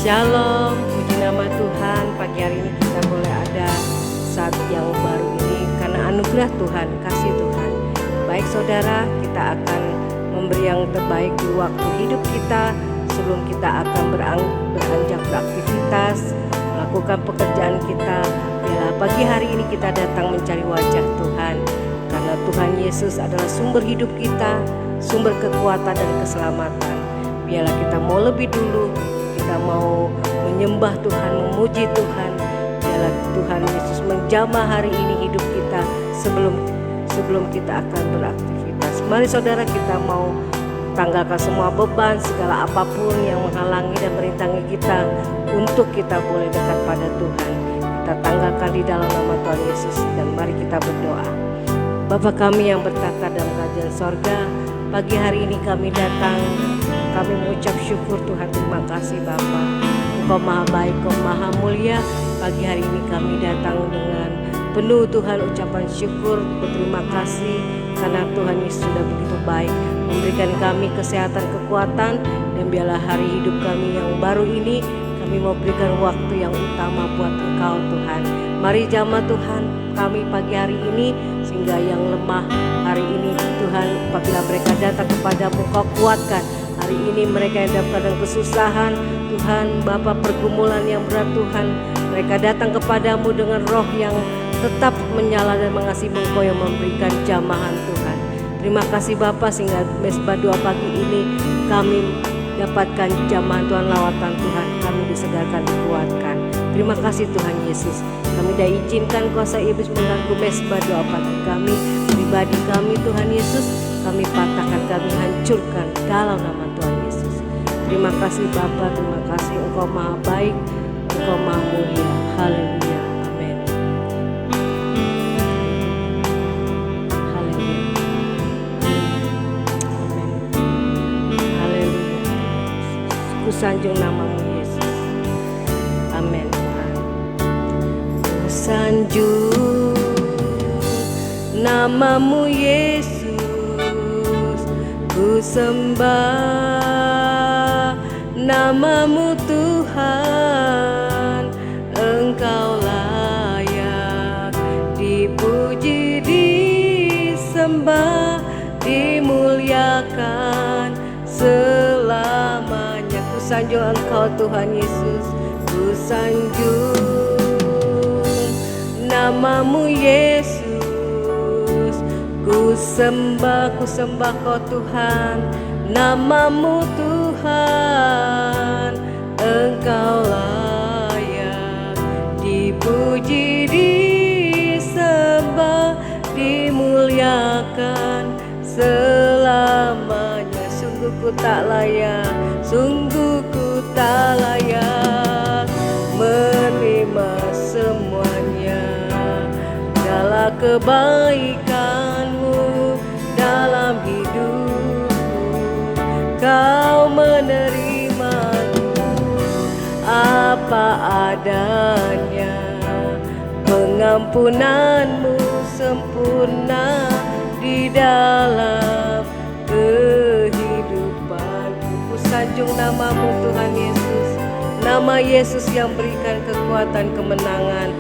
Shalom, puji nama Tuhan. Pagi hari ini kita boleh ada saat yang baru ini karena anugerah Tuhan, kasih Tuhan. Baik saudara, kita akan memberi yang terbaik di waktu hidup kita sebelum kita akan beranjak beraktivitas, melakukan pekerjaan kita. Biarlah pagi hari ini kita datang mencari wajah Tuhan, karena Tuhan Yesus adalah sumber hidup kita, sumber kekuatan dan keselamatan. Biarlah kita mau lebih dulu, kita mau menyembah Tuhan, memuji Tuhan. Biarlah Tuhan Yesus menjamah hari ini hidup kita sebelum kita akan beraktivitas. Mari saudara, kita mau tanggalkan semua beban, segala apapun yang menghalangi dan merintangi kita untuk kita boleh dekat pada Tuhan. Kita tanggalkan di dalam nama Tuhan Yesus dan mari kita berdoa. Bapa kami yang bertata dalam kerajaan sorga, pagi hari ini kami datang, kami mengucap syukur Tuhan. Terima kasih Bapa, Engkau maha baik, Engkau maha mulia. Pagi hari ini kami datang dengan penuh Tuhan ucapan syukur, berterima kasih karena Tuhan Yesus sudah begitu baik memberikan kami kesehatan, kekuatan, dan biarlah hari hidup kami yang baru ini kami mau berikan waktu yang utama buat Engkau Tuhan. Mari jamah Tuhan kami pagi hari ini, sehingga yang lemah hari ini Tuhan, apabila mereka datang kepadamu Engkau kuatkan. Hari ini mereka yang dalam keadaan kesusahan Tuhan, Bapa pergumulan yang berat Tuhan, mereka datang kepadamu dengan roh yang tetap menyala dan mengasihi Engkau yang memberikan jamahan Tuhan. Terima kasih Bapa, sehingga mesbah doa pagi ini kami dapatkan jamahan Tuhan, lawatan Tuhan, kami disegarkan, dikuatkan. Terima kasih Tuhan Yesus. Kami dah izinkan kuasa iblis mengganggu mesbah doa pagi kami, pribadi kami Tuhan Yesus. Kami patahkan, kami hancurkan dalam nama Tuhan Yesus. Terima kasih Bapa, terima kasih Engkau maha baik, Engkau maha mulia. Haleluya, amin. Haleluya, amin. Haleluya, ku sanjung namamu Yesus. Amin Tuhan. Ku sanjung namamu Yesus, ku sembah namamu Tuhan. Engkau layak dipuji, disembah, dimuliakan selamanya. Ku sanjung Engkau Tuhan Yesus, ku sanjung namamu Yesus, ku sembah Kau Tuhan, namamu Tuhan. Engkau layak dipuji, disembah, dimuliakan selamanya. Sungguh ku tak layak, sungguh ku tak layak menerima semuanya. Segala kebaikanmu dalam hidupku, Kau menerimaku apa adanya. Pengampunanmu sempurna di dalam kehidupanku. Ku sanjung namamu Tuhan Yesus, nama Yesus yang berikan kekuatan, kemenangan.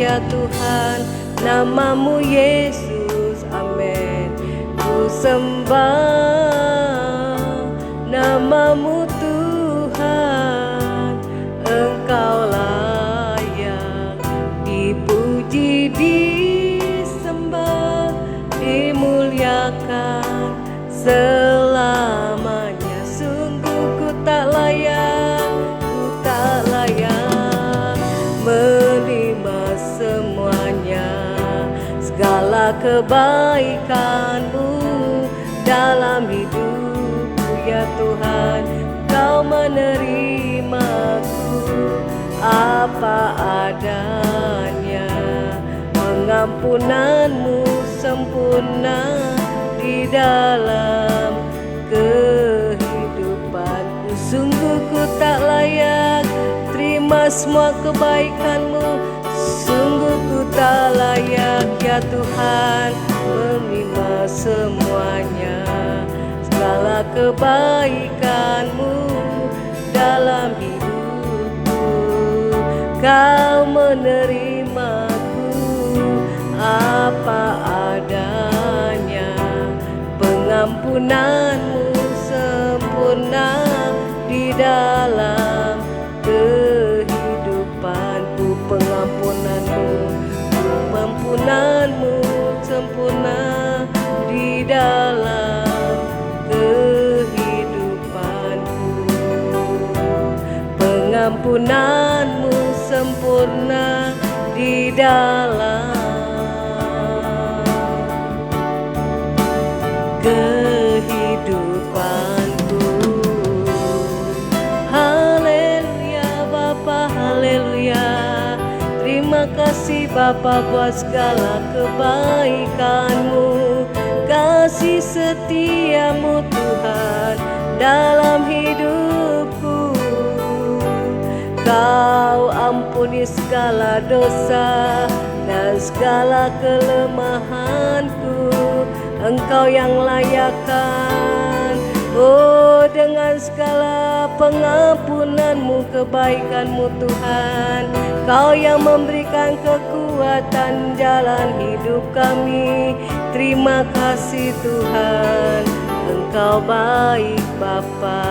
Ya Tuhan, namamu Yesus, amin. Ku sembah namamu Tuhan. Engkau layak dipuji, disembah, dimuliakan selamanya. Sungguh ku tak layak, ku tak layak menerima semuanya. Segala kebaikanmu dalam hidupku ya Tuhan, Kau menerimaku apa adanya. Pengampunanmu sempurna di dalam kehidupanku. Sungguh ku tak layak terima semua kebaikanmu. Sungguh ku tak layak ya Tuhan menerima semuanya. Segala kebaikanmu dalam hidupku. Kau menerimaku apa adanya, pengampunanmu sempurna di dalam kehidupanku. Pengampunanmu sempurna di dalam kehidupanku. Pengampunanmu sempurna di dalam kehidupanku. Haleluya Bapa, haleluya. Terima kasih Bapa buat segala kebaikan-Mu, kasih setia-Mu Tuhan dalam hidupku. Kau ampuni segala dosa dan segala kelemahanku. Engkau yang layakkan, oh dengan segala pengampunan-Mu, kebaikan-Mu Tuhan. Kau yang memberikan kekuatan jalan hidup kami. Terima kasih Tuhan, Engkau baik Bapa.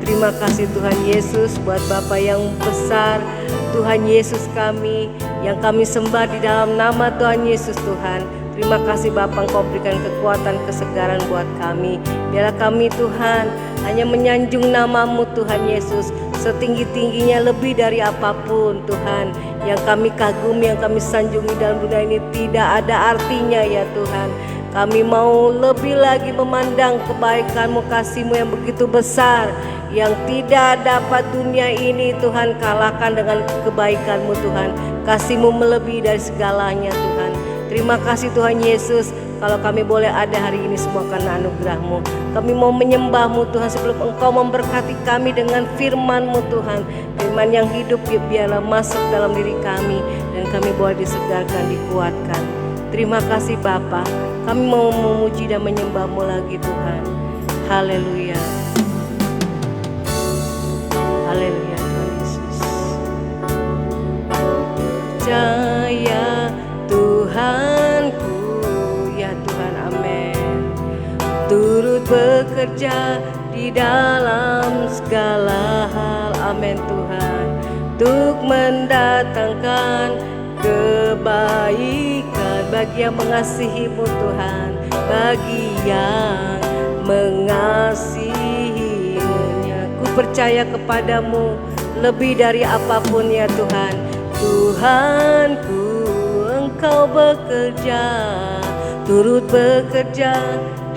Terima kasih Tuhan Yesus buat Bapa yang besar, Tuhan Yesus kami, yang kami sembah di dalam nama Tuhan Yesus Tuhan. Terima kasih Bapa, Engkau berikan kekuatan, kesegaran buat kami. Biarlah kami Tuhan hanya menyanjung nama-Mu Tuhan Yesus, setinggi-tingginya lebih dari apapun Tuhan. Yang kami kagumi, yang kami sanjungi dalam dunia ini tidak ada artinya ya Tuhan. Kami mau lebih lagi memandang kebaikan-Mu, kasih-Mu yang begitu besar, yang tidak dapat dunia ini Tuhan kalahkan dengan kebaikan-Mu Tuhan. Kasih-Mu melebihi dari segalanya Tuhan. Terima kasih Tuhan Yesus, kalau kami boleh ada hari ini semua karena anugerah-Mu. Kami mau menyembah-Mu Tuhan sebelum Engkau memberkati kami dengan firman-Mu Tuhan. Firman yang hidup biarlah masuk dalam diri kami dan kami boleh disegarkan, dikuatkan. Terima kasih Bapa, kami mau memuji dan menyembah-Mu lagi Tuhan. Haleluya. Haleluya Tuhan Yesus. Percaya Tuhanku, ya Tuhan, amin. Turut bekerja di dalam segala hal, amin Tuhan. Untuk mendatangkan kebaikan bagi yang mengasihi-Mu Tuhan, bagi yang mengasihi-Nya. Ku percaya kepadamu lebih dari apapun ya Tuhan. Tuhanku, Engkau bekerja, turut bekerja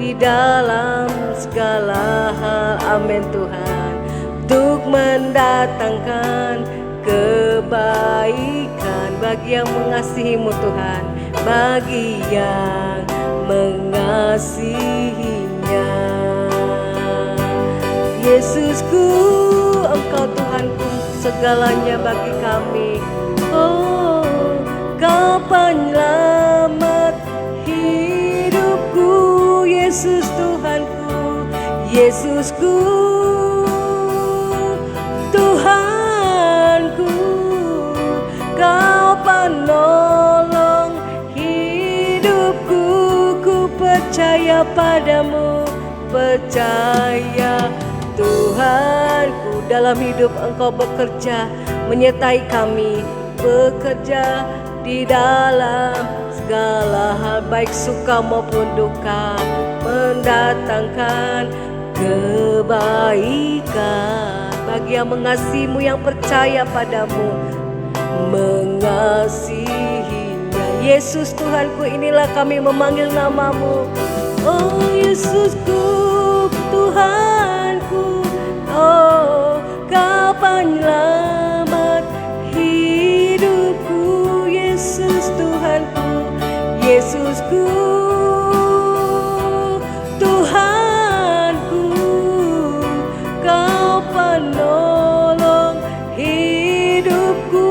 di dalam segala hal, amin Tuhan. Untuk mendatangkan kebaikan bagi yang mengasihi-Mu Tuhan, bagi yang mengasihi-Nya. Yesusku, Engkau Tuhanku, segalanya bagi kami. Oh, Kau penyelamat hidupku, Yesus Tuhanku, Yesusku, Tuhanku. Kau penolong hidupku, ku percaya padamu, percaya Tuhanku. Dalam hidup Engkau bekerja, menyertai kami, bekerja di dalam segala hal, baik suka maupun duka, mendatangkan kebaikan bagi yang mengasihi-Mu, yang percaya padamu, mengasihinya. Yesus Tuhanku, inilah kami memanggil nama-Mu. Oh Yesusku, Tuhanku, oh Kau penyelamat hidupku, Yesus Tuhanku, Yesusku, Tuhanku. Kau penolong hidupku.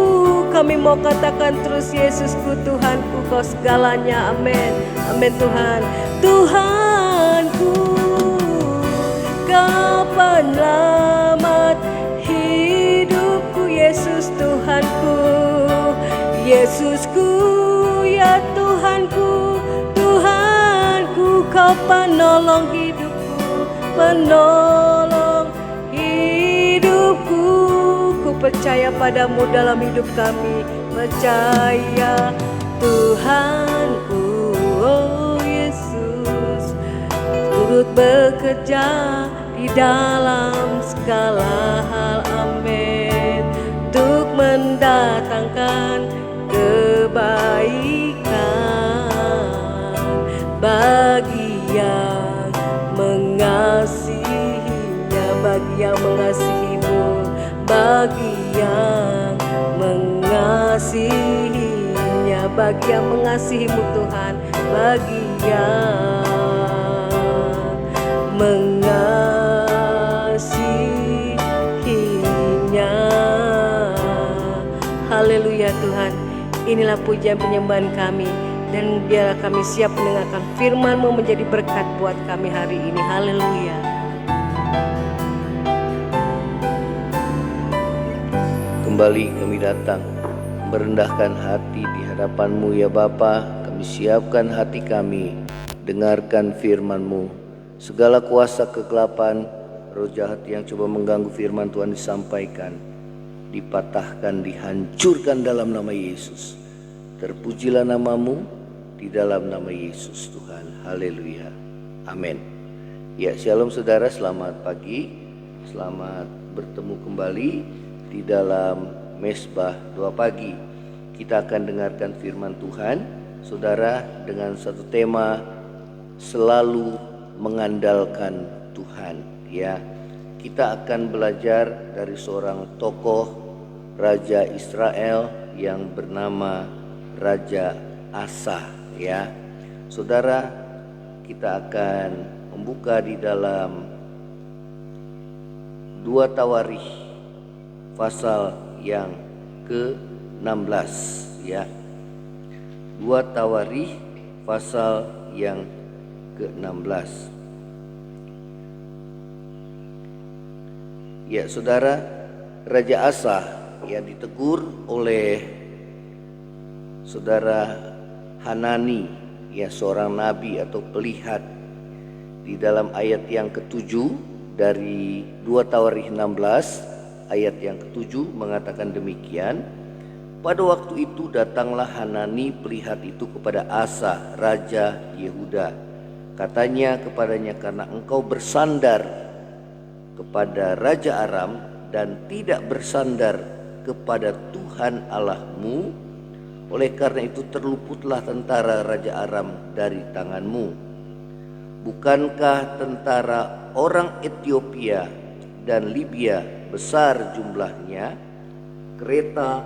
Kami mau katakan terus, Yesusku, Tuhanku, Kau segalanya, amin, amin Tuhan. Tuhanku, Kau penyelamat Yesusku, ya Tuhanku, Tuhanku, Kau penolong hidupku, penolong hidupku. Ku percaya padamu dalam hidup kami, percaya Tuhanku, oh Yesus, turut bekerja di dalam segala hal, amin, untuk mendatangkan kebaikan bagi yang mengasihinya, bagi yang mengasihimu, bagi yang mengasihinya, bagi yang mengasihimu Tuhan, bagi yang mengasihinya. Haleluya Tuhan, inilah pujian penyembahan kami, dan biarlah kami siap mendengarkan firman-Mu menjadi berkat buat kami hari ini. Haleluya. Kembali kami datang merendahkan hati di hadapan-Mu ya Bapa. Kami siapkan hati kami, dengarkan firman-Mu. Segala kuasa kegelapan, roh jahat yang coba mengganggu firman Tuhan disampaikan, dipatahkan, dihancurkan dalam nama Yesus. Terpujilah nama-Mu di dalam nama Yesus Tuhan. Haleluya. Amin. Ya, shalom saudara, selamat pagi. Selamat bertemu kembali di dalam Mesbah Doa Pagi. Kita akan dengarkan firman Tuhan, saudara, dengan satu tema, selalu mengandalkan Tuhan. Ya, kita akan belajar dari seorang tokoh Raja Israel yang bernama Raja Asa. Ya, saudara, kita akan membuka di dalam 2 Tawarikh pasal yang ke-16, ya. 2 Tawarikh pasal yang ke-16. Ya, saudara, Raja Asa ya ditegur oleh saudara Hanani, ya, seorang nabi atau pelihat. Di dalam ayat yang ke-7 dari 2 Tawarikh 16 ayat yang ke-7 mengatakan demikian. Pada waktu itu datanglah Hanani pelihat itu kepada Asa raja Yehuda. Katanya kepadanya, karena engkau bersandar kepada Raja Aram dan tidak bersandar kepada Tuhan Allahmu, oleh karena itu terluputlah tentara Raja Aram dari tanganmu. Bukankah tentara orang Ethiopia dan Libya besar jumlahnya, kereta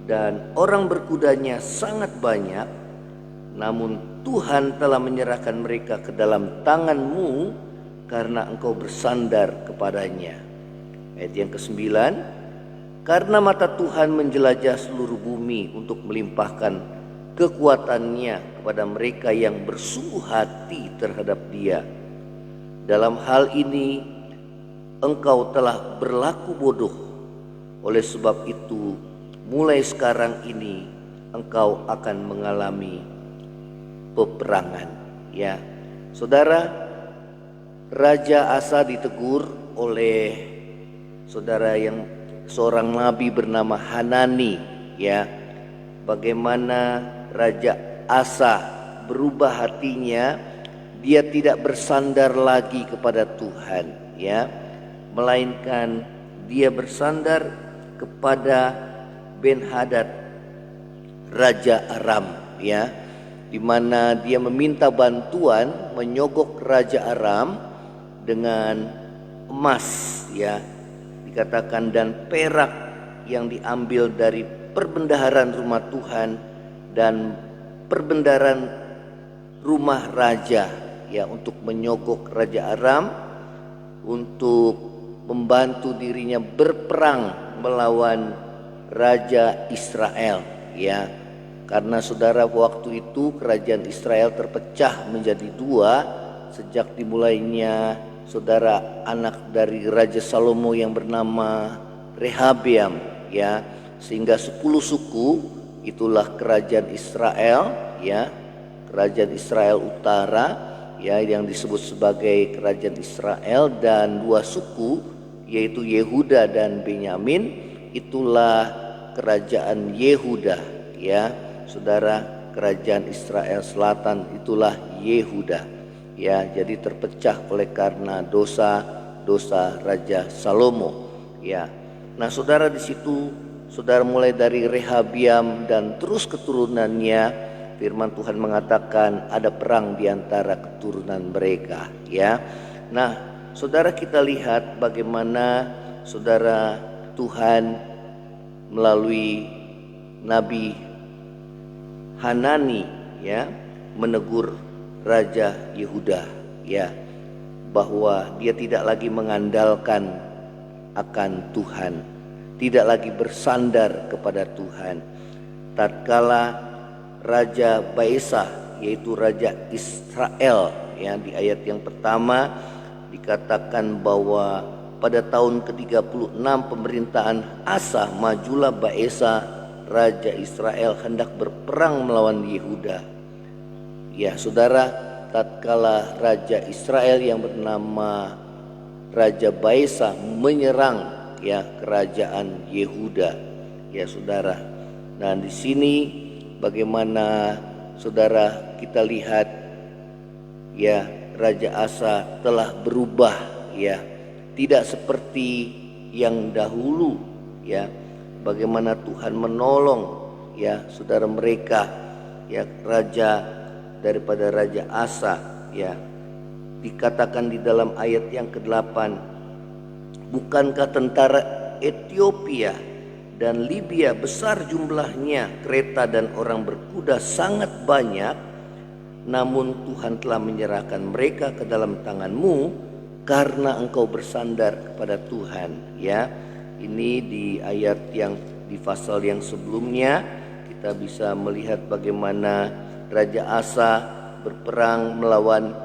dan orang berkudanya sangat banyak, namun Tuhan telah menyerahkan mereka ke dalam tanganmu karena engkau bersandar kepadanya. Ayat yang ke-9, karena mata Tuhan menjelajah seluruh bumi untuk melimpahkan kekuatannya kepada mereka yang bersungguh hati terhadap Dia. Dalam hal ini engkau telah berlaku bodoh. Oleh sebab itu mulai sekarang ini engkau akan mengalami peperangan. Ya, saudara, Raja Asa ditegur oleh saudara yang seorang nabi bernama Hanani. Ya, bagaimana Raja Asa berubah hatinya, dia tidak bersandar lagi kepada Tuhan, ya, melainkan dia bersandar kepada Ben-Hadad Raja Aram, ya, di mana dia meminta bantuan menyogok Raja Aram dengan emas, ya, dikatakan, dan perak yang diambil dari perbendaharaan rumah Tuhan dan perbendaharaan rumah raja, ya, untuk menyogok Raja Aram untuk membantu dirinya berperang melawan Raja Israel, ya. Karena saudara, waktu itu kerajaan Israel terpecah menjadi dua sejak dimulainya saudara anak dari Raja Salomo yang bernama Rehabeam, ya, sehingga 10 suku itulah kerajaan Israel, ya, kerajaan Israel utara, ya, yang disebut sebagai kerajaan Israel, dan dua suku yaitu Yehuda dan Benyamin, itulah kerajaan Yehuda, ya, saudara. Kerajaan Israel selatan itulah Yehuda, ya, jadi terpecah oleh karena dosa Raja Salomo, ya. Nah, saudara, di situ saudara mulai dari Rehabiam dan terus keturunannya, firman Tuhan mengatakan ada perang di antara keturunan mereka, ya. Nah, saudara, kita lihat bagaimana saudara Tuhan melalui Nabi Hanani, ya, menegur Raja Yehuda, ya, bahwa dia tidak lagi mengandalkan akan Tuhan, tidak lagi bersandar kepada Tuhan. Tatkala Raja Baesa, yaitu Raja Israel, ya, di ayat yang pertama dikatakan bahwa pada tahun ke-36 pemerintahan Asa, majulah Baesa Raja Israel hendak berperang melawan Yehuda. Ya, saudara, tatkala Raja Israel yang bernama Raja Baesa menyerang, ya, kerajaan Yehuda, ya, saudara. Dan di sini bagaimana saudara kita lihat, ya, Raja Asa telah berubah, ya, tidak seperti yang dahulu, ya. Bagaimana Tuhan menolong, ya, saudara, mereka, ya, raja daripada Raja Asa, ya. Dikatakan di dalam ayat yang ke-8, bukankah tentara Ethiopia dan Libya besar jumlahnya, kereta dan orang berkuda sangat banyak, namun Tuhan telah menyerahkan mereka ke dalam tanganmu karena engkau bersandar kepada Tuhan, ya. Ini di ayat yang di pasal yang sebelumnya kita bisa melihat bagaimana Raja Asa berperang melawan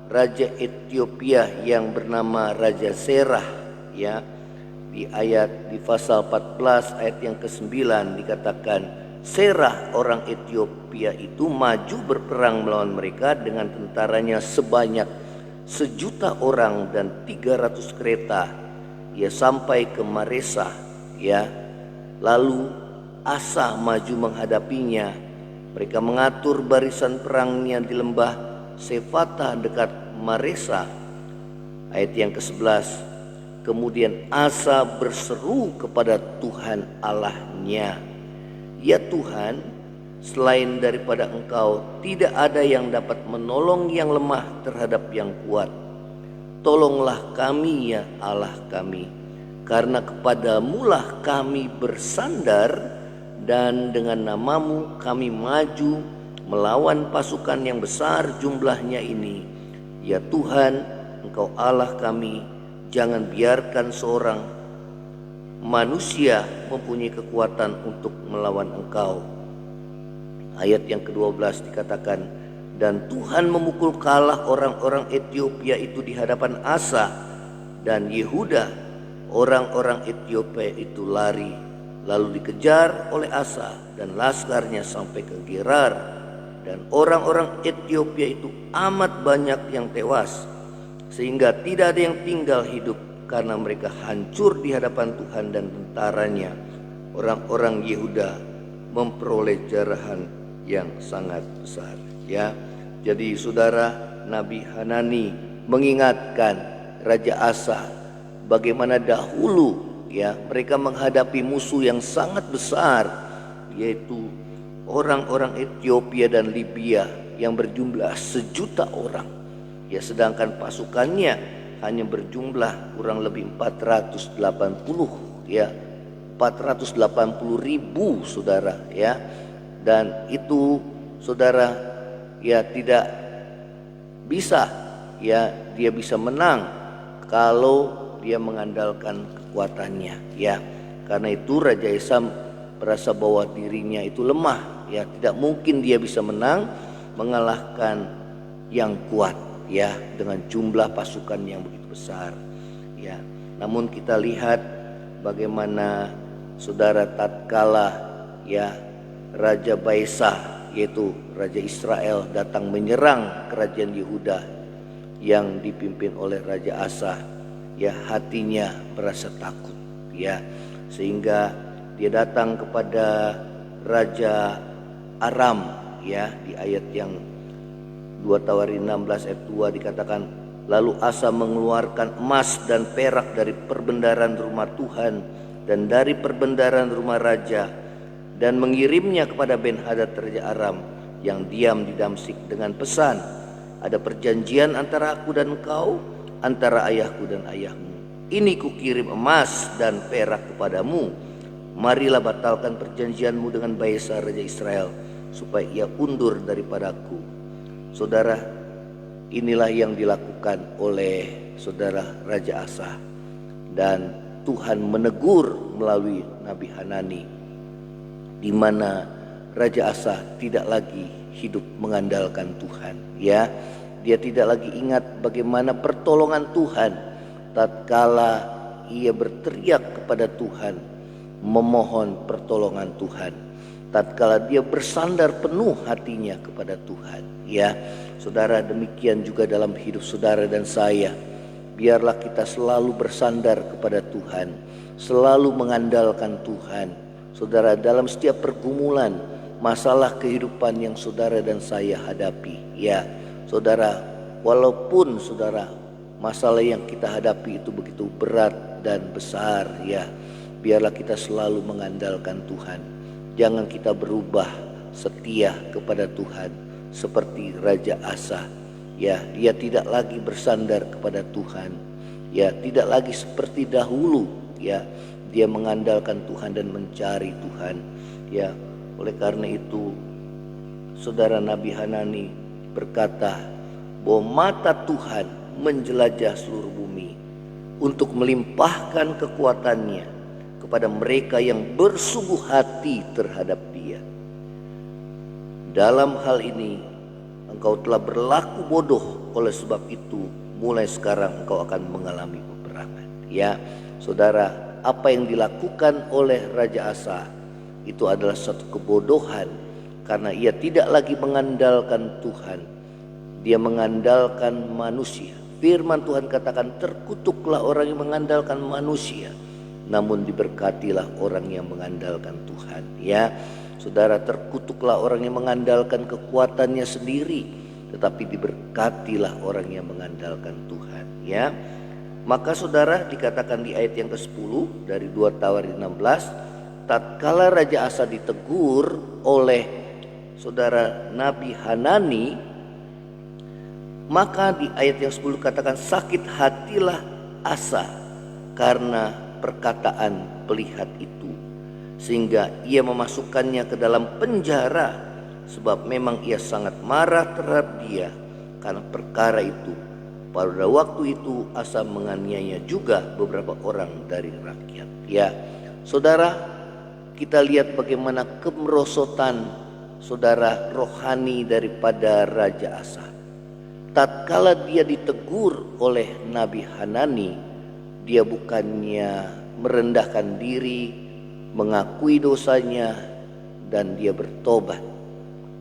Raja Ethiopia yang bernama Raja Serah, ya. Di pasal 14 ayat yang ke-9 dikatakan Serah orang Ethiopia itu maju berperang melawan mereka dengan tentaranya sebanyak 1.000.000 orang dan 300 kereta. Ia sampai ke Maresa, ya. Lalu Asa maju menghadapinya. Mereka mengatur barisan perangnya di lembah Sefata dekat Maresa. Ayat yang ke-11. Kemudian Asa berseru kepada Tuhan Allahnya, ya Tuhan, selain daripada Engkau tidak ada yang dapat menolong yang lemah terhadap yang kuat. Tolonglah kami, ya Allah kami, karena kepadamulah kami bersandar, dan dengan namamu kami maju melawan pasukan yang besar jumlahnya ini. Ya Tuhan, Engkau Allah kami, jangan biarkan seorang manusia mempunyai kekuatan untuk melawan Engkau. Ayat yang ke-12 dikatakan, dan Tuhan memukul kalah orang-orang Ethiopia itu di hadapan Asa dan Yehuda. Orang-orang Ethiopia itu lari, lalu dikejar oleh Asa dan laskarnya sampai ke Gerar. Dan orang-orang Ethiopia itu amat banyak yang tewas, sehingga tidak ada yang tinggal hidup, karena mereka hancur di hadapan Tuhan dan tentaranya. Orang-orang Yehuda memperoleh jarahan yang sangat besar, ya. Jadi saudara, Nabi Hanani mengingatkan Raja Asa bagaimana dahulu, ya, mereka menghadapi musuh yang sangat besar, yaitu orang-orang Ethiopia dan Libya yang berjumlah 1.000.000 orang, ya, sedangkan pasukannya hanya berjumlah kurang lebih 480, ya, 480.000, saudara, ya. Dan itu, saudara, ya, tidak bisa, ya, dia bisa menang kalau dia mengandalkan kekuatannya, ya. Karena itu Raja Asa merasa bahwa dirinya itu lemah, ya, tidak mungkin dia bisa menang mengalahkan yang kuat, ya, dengan jumlah pasukan yang begitu besar, ya. Namun kita lihat bagaimana saudara tatkala, ya, Raja Baesa, yaitu Raja Israel, datang menyerang kerajaan Yehuda yang dipimpin oleh Raja Asa, ya hatinya merasa takut, ya sehingga dia datang kepada Raja Aram, ya di ayat yang 2 Tawarin 16 ayat 2 dikatakan, lalu Asa mengeluarkan emas dan perak dari perbendaharaan rumah Tuhan dan dari perbendaharaan rumah raja, dan mengirimnya kepada Ben-Hadad Raja Aram yang diam di Damsik dengan pesan, ada perjanjian antara aku dan engkau, antara ayahku dan ayahmu. Ini kukirim emas dan perak kepadamu. Marilah batalkan perjanjianmu dengan Baesa Raja Israel, supaya ia undur daripadaku. Saudara, inilah yang dilakukan oleh saudara Raja Asa, dan Tuhan menegur melalui Nabi Hanani, di mana Raja Asa tidak lagi hidup mengandalkan Tuhan, ya dia tidak lagi ingat bagaimana pertolongan Tuhan tatkala ia berteriak kepada Tuhan, memohon pertolongan Tuhan, tatkala dia bersandar penuh hatinya kepada Tuhan. Ya saudara, demikian juga dalam hidup saudara dan saya. Biarlah kita selalu bersandar kepada Tuhan, selalu mengandalkan Tuhan. Saudara, dalam setiap pergumulan, masalah kehidupan yang saudara dan saya hadapi, ya saudara, walaupun saudara masalah yang kita hadapi itu begitu berat dan besar, ya biarlah kita selalu mengandalkan Tuhan. Jangan kita berubah setia kepada Tuhan seperti Raja Asa, ya dia tidak lagi bersandar kepada Tuhan, ya tidak lagi seperti dahulu, ya dia mengandalkan Tuhan dan mencari Tuhan, ya. Oleh karena itu saudara, Nabi Hanani berkata bahwa mata Tuhan menjelajah seluruh bumi untuk melimpahkan kekuatannya kepada mereka yang bersungguh hati terhadap Dia. Dalam hal ini engkau telah berlaku bodoh, oleh sebab itu mulai sekarang engkau akan mengalami peperangan. Ya saudara, apa yang dilakukan oleh Raja Asa itu adalah satu kebodohan, karena ia tidak lagi mengandalkan Tuhan, dia mengandalkan manusia. Firman Tuhan katakan, terkutuklah orang yang mengandalkan manusia, namun diberkatilah orang yang mengandalkan Tuhan. Ya saudara, terkutuklah orang yang mengandalkan kekuatannya sendiri, tetapi diberkatilah orang yang mengandalkan Tuhan. Ya, maka saudara, dikatakan di ayat yang ke-10 dari 2 Tawarin 16, tatkala Raja Asa ditegur oleh saudara Nabi Hanani, maka di ayat yang 10 katakan, sakit hatilah Asa karena perkataan pelihat itu, sehingga ia memasukkannya ke dalam penjara, sebab memang ia sangat marah terhadap dia karena perkara itu. Pada waktu itu Asa menganiaya juga beberapa orang dari rakyat. Ya saudara, kita lihat bagaimana kemerosotan saudara rohani daripada Raja Asa. Tatkala dia ditegur oleh Nabi Hanani, dia bukannya merendahkan diri, mengakui dosanya, dan dia bertobat.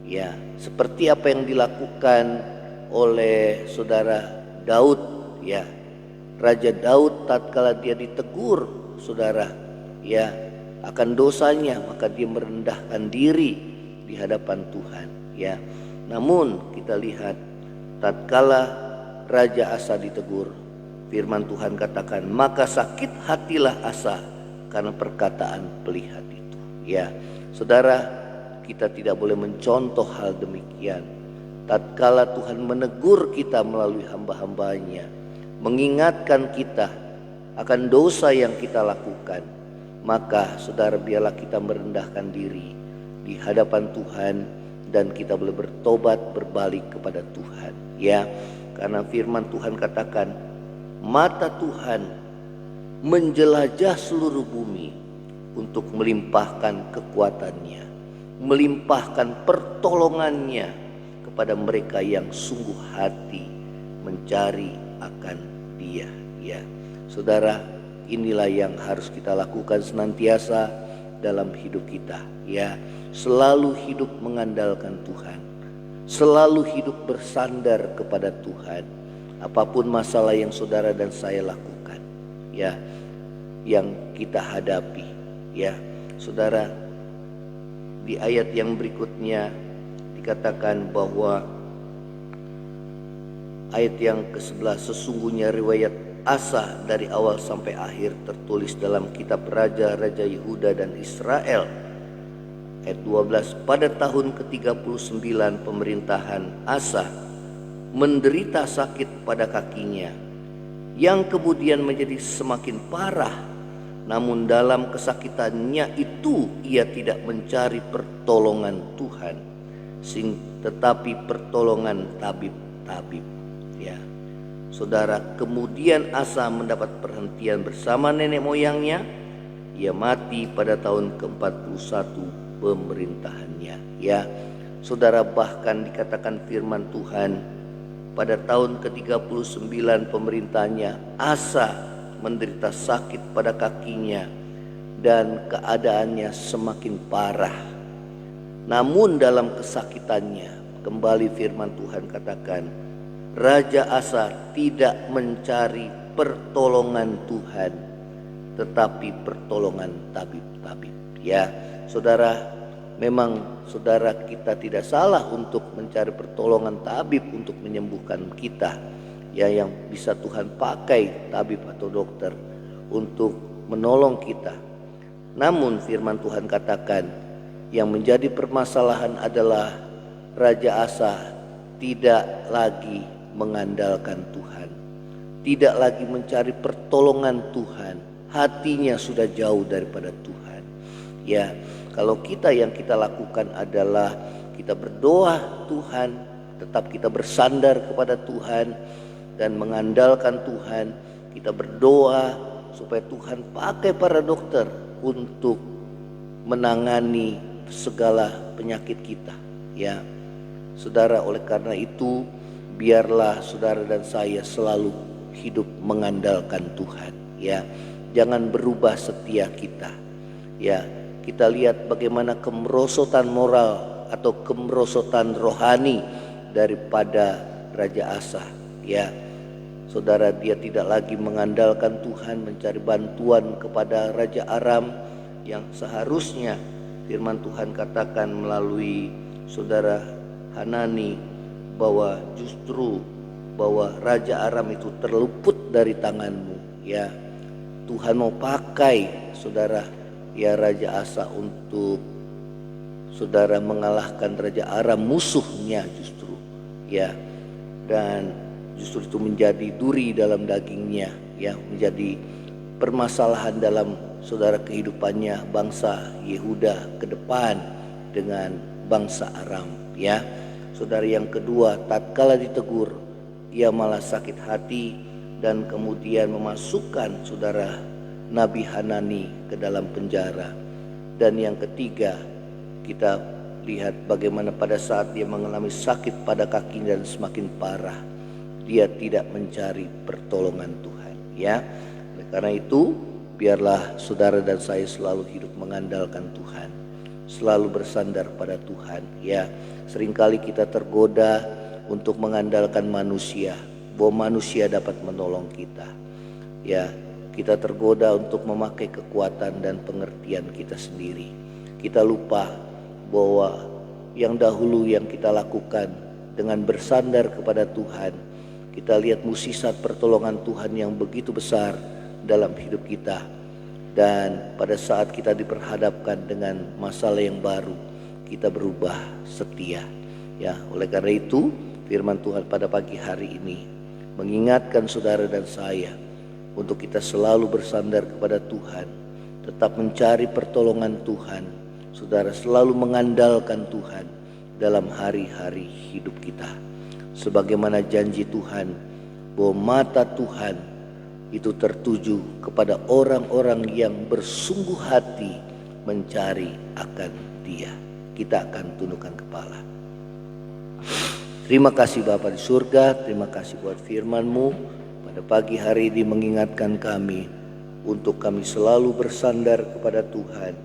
Ya, seperti apa yang dilakukan oleh saudara Daud, ya. Raja Daud tatkala dia ditegur saudara, ya, akan dosanya, maka dia merendahkan diri di hadapan Tuhan, ya. Namun kita lihat tatkala Raja Asa ditegur, firman Tuhan katakan, maka sakit hatilah Asa karena perkataan pelihat itu. Ya saudara, kita tidak boleh mencontoh hal demikian. Tatkala Tuhan menegur kita melalui hamba-hambanya, mengingatkan kita akan dosa yang kita lakukan, maka saudara, biarlah kita merendahkan diri di hadapan Tuhan, dan kita boleh bertobat, berbalik kepada Tuhan. Ya, karena firman Tuhan katakan, mata Tuhan menjelajah seluruh bumi untuk melimpahkan kekuatannya, melimpahkan pertolongannya kepada mereka yang sungguh hati mencari akan Dia. Ya saudara, inilah yang harus kita lakukan senantiasa dalam hidup kita, ya. Selalu hidup mengandalkan Tuhan, selalu hidup bersandar kepada Tuhan. Apapun masalah yang saudara dan saya lakukan, ya, yang kita hadapi, ya. Saudara, di ayat yang berikutnya dikatakan bahwa ayat yang ke-11, sesungguhnya riwayat Asa dari awal sampai akhir tertulis dalam kitab Raja-Raja Yehuda dan Israel. Ayat 12, pada tahun ke-39 pemerintahan Asa menderita sakit pada kakinya, yang kemudian menjadi semakin parah. Namun dalam kesakitannya itu ia tidak mencari pertolongan Tuhan, tetapi pertolongan tabib-tabib, ya. Saudara, kemudian Asa mendapat perhentian bersama nenek moyangnya. Ia mati pada tahun ke-41 pemerintahannya, ya. Saudara, bahkan dikatakan firman Tuhan pada tahun ke-39 pemerintahannya Asa menderita sakit pada kakinya dan keadaannya semakin parah. Namun dalam kesakitannya, kembali firman Tuhan katakan, Raja Asa tidak mencari pertolongan Tuhan, tetapi pertolongan tabib-tabib, ya. Saudara, memang saudara, kita tidak salah untuk mencari pertolongan tabib untuk menyembuhkan kita, ya, yang bisa Tuhan pakai tabib atau dokter untuk menolong kita. Namun firman Tuhan katakan, yang menjadi permasalahan adalah Raja Asa tidak lagi mengandalkan Tuhan, tidak lagi mencari pertolongan Tuhan. Hatinya sudah jauh daripada Tuhan, ya. Kalau kita, yang kita lakukan adalah kita berdoa Tuhan, tetap kita bersandar kepada Tuhan dan mengandalkan Tuhan. Kita berdoa supaya Tuhan pakai para dokter untuk menangani segala penyakit kita, ya. Saudara, oleh karena itu biarlah saudara dan saya selalu hidup mengandalkan Tuhan, ya. Jangan berubah setia kita, ya. Kita lihat bagaimana kemerosotan moral atau kemerosotan rohani daripada Raja Asa, ya. Saudara, dia tidak lagi mengandalkan Tuhan, mencari bantuan kepada Raja Aram, yang seharusnya firman Tuhan katakan melalui saudara Hanani bahwa justru bahwa Raja Aram itu terluput dari tanganmu, ya. Tuhan mau pakai saudara, ya, Raja Asa untuk saudara mengalahkan Raja Aram, musuhnya justru, ya. Dan justru itu menjadi duri dalam dagingnya, ya, menjadi permasalahan dalam saudara kehidupannya bangsa Yehuda ke depan dengan bangsa Aram, ya. Saudara, yang kedua, tatkala ditegur ia malah sakit hati dan kemudian memasukkan saudara Nabi Hanani ke dalam penjara. Dan yang ketiga, kita lihat bagaimana pada saat dia mengalami sakit pada kakinya dan semakin parah, dia tidak mencari pertolongan Tuhan, ya. Oleh karena itu, biarlah saudara dan saya selalu hidup mengandalkan Tuhan, selalu bersandar pada Tuhan, ya. Seringkali kita tergoda untuk mengandalkan manusia, bahwa manusia dapat menolong kita, ya. Kita tergoda untuk memakai kekuatan dan pengertian kita sendiri. Kita lupa bahwa yang dahulu yang kita lakukan dengan bersandar kepada Tuhan, kita lihat mukjizat pertolongan Tuhan yang begitu besar dalam hidup kita. Dan pada saat kita diperhadapkan dengan masalah yang baru, kita berubah setia, ya. Oleh karena itu firman Tuhan pada pagi hari ini mengingatkan saudara dan saya untuk kita selalu bersandar kepada Tuhan, tetap mencari pertolongan Tuhan, saudara, selalu mengandalkan Tuhan dalam hari-hari hidup kita. Sebagaimana janji Tuhan bahwa mata Tuhan itu tertuju kepada orang-orang yang bersungguh hati mencari akan Dia. Kita akan tundukkan kepala. Terima kasih Bapa di surga, terima kasih buat firman-Mu pada pagi hari ini mengingatkan kami untuk kami selalu bersandar kepada Tuhan,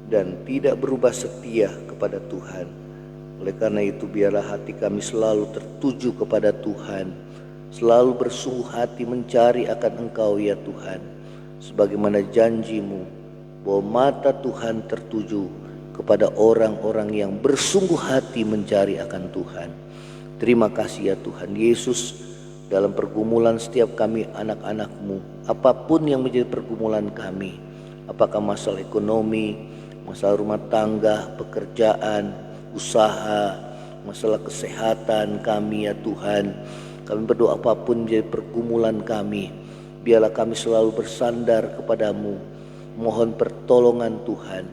dan tidak berubah setia kepada Tuhan. Oleh karena itu biarlah hati kami selalu tertuju kepada Tuhan, selalu bersungguh hati mencari akan Engkau ya Tuhan, sebagaimana janji-Mu bahwa mata Tuhan tertuju kepada orang-orang yang bersungguh hati mencari akan Tuhan. Terima kasih ya Tuhan Yesus, dalam pergumulan setiap kami anak-anak-Mu, apapun yang menjadi pergumulan kami, apakah masalah ekonomi, masalah rumah tangga, pekerjaan, usaha, masalah kesehatan kami ya Tuhan, kami berdoa apapun menjadi pergumulan kami, biarlah kami selalu bersandar kepadamu, mohon pertolongan Tuhan.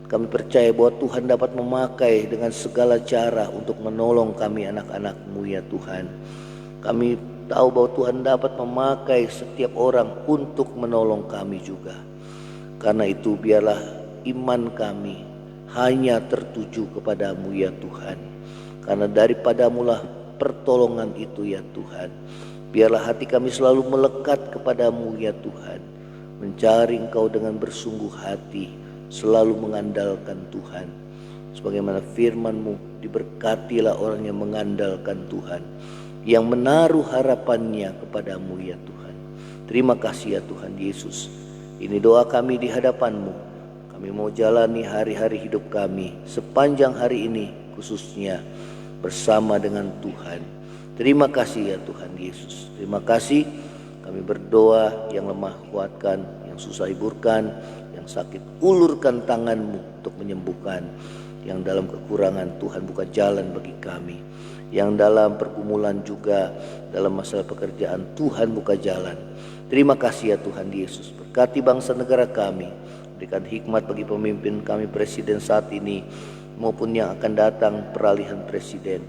Kami percaya bahwa Tuhan dapat memakai dengan segala cara untuk menolong kami anak-anak-Mu ya Tuhan. Kami tahu bahwa Tuhan dapat memakai setiap orang untuk menolong kami juga. Karena itu biarlah iman kami hanya tertuju kepadamu ya Tuhan. Karena daripadamulah pertolongan itu ya Tuhan. Biarlah hati kami selalu melekat kepadamu ya Tuhan, mencari Engkau dengan bersungguh hati, selalu mengandalkan Tuhan. Sebagaimana firman-Mu, diberkatilah orang yang mengandalkan Tuhan, yang menaruh harapannya kepadamu ya Tuhan. Terima kasih ya Tuhan Yesus. Ini doa kami di hadapan-Mu. Kami mau jalani hari-hari hidup kami sepanjang hari ini, khususnya bersama dengan Tuhan. Terima kasih ya Tuhan Yesus. Terima kasih. Kami berdoa, yang lemah kuatkan, yang susah hiburkan, yang sakit ulurkan tangan-Mu untuk menyembuhkan. Yang dalam kekurangan Tuhan buka jalan bagi kami. Yang dalam pergumulan juga, dalam masalah pekerjaan Tuhan buka jalan. Terima kasih ya Tuhan Yesus. Berkati bangsa negara kami. Berikan hikmat bagi pemimpin kami, presiden saat ini maupun yang akan datang peralihan presiden.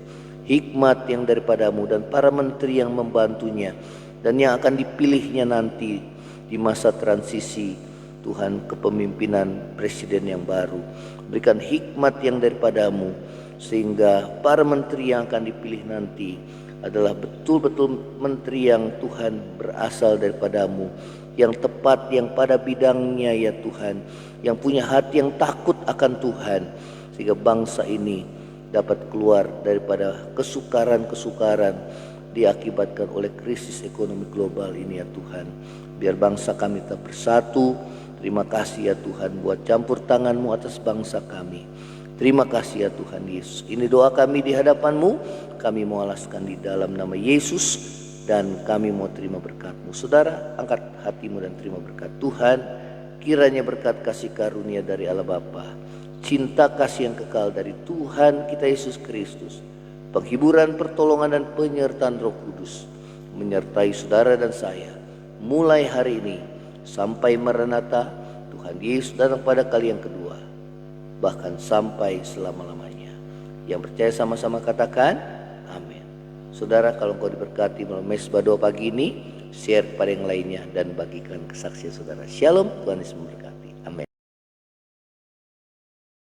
Hikmat yang daripadamu dan para menteri yang membantunya dan yang akan dipilihnya nanti di masa transisi Tuhan kepemimpinan presiden yang baru. Berikan hikmat yang daripadamu sehingga para menteri yang akan dipilih nanti adalah betul-betul menteri yang Tuhan berasal daripadamu, yang tepat, yang pada bidangnya ya Tuhan, yang punya hati yang takut akan Tuhan, sehingga bangsa ini dapat keluar daripada kesukaran-kesukaran diakibatkan oleh krisis ekonomi global ini ya Tuhan. Biar bangsa kami tetap bersatu. Terima kasih ya Tuhan buat campur tangan-Mu atas bangsa kami. Terima kasih ya Tuhan Yesus. Ini doa kami di hadapan-Mu. Kami mau alaskan di dalam nama Yesus dan kami mau terima berkat-Mu. Saudara, angkat hatimu dan terima berkat Tuhan. Kiranya berkat kasih karunia dari Allah Bapa, cinta kasih yang kekal dari Tuhan kita Yesus Kristus, penghiburan, pertolongan dan penyertaan Roh Kudus menyertai saudara dan saya mulai hari ini sampai Maranatha Tuhan Yesus datang pada kali yang kedua, bahkan sampai selama-lamanya. Yang percaya sama-sama katakan amin. Saudara, kalau engkau diberkati melalui mesbah doa pagi ini, share kepada yang lainnya dan bagikan kesaksian saudara. Shalom, Tuhan Yesus memberkati.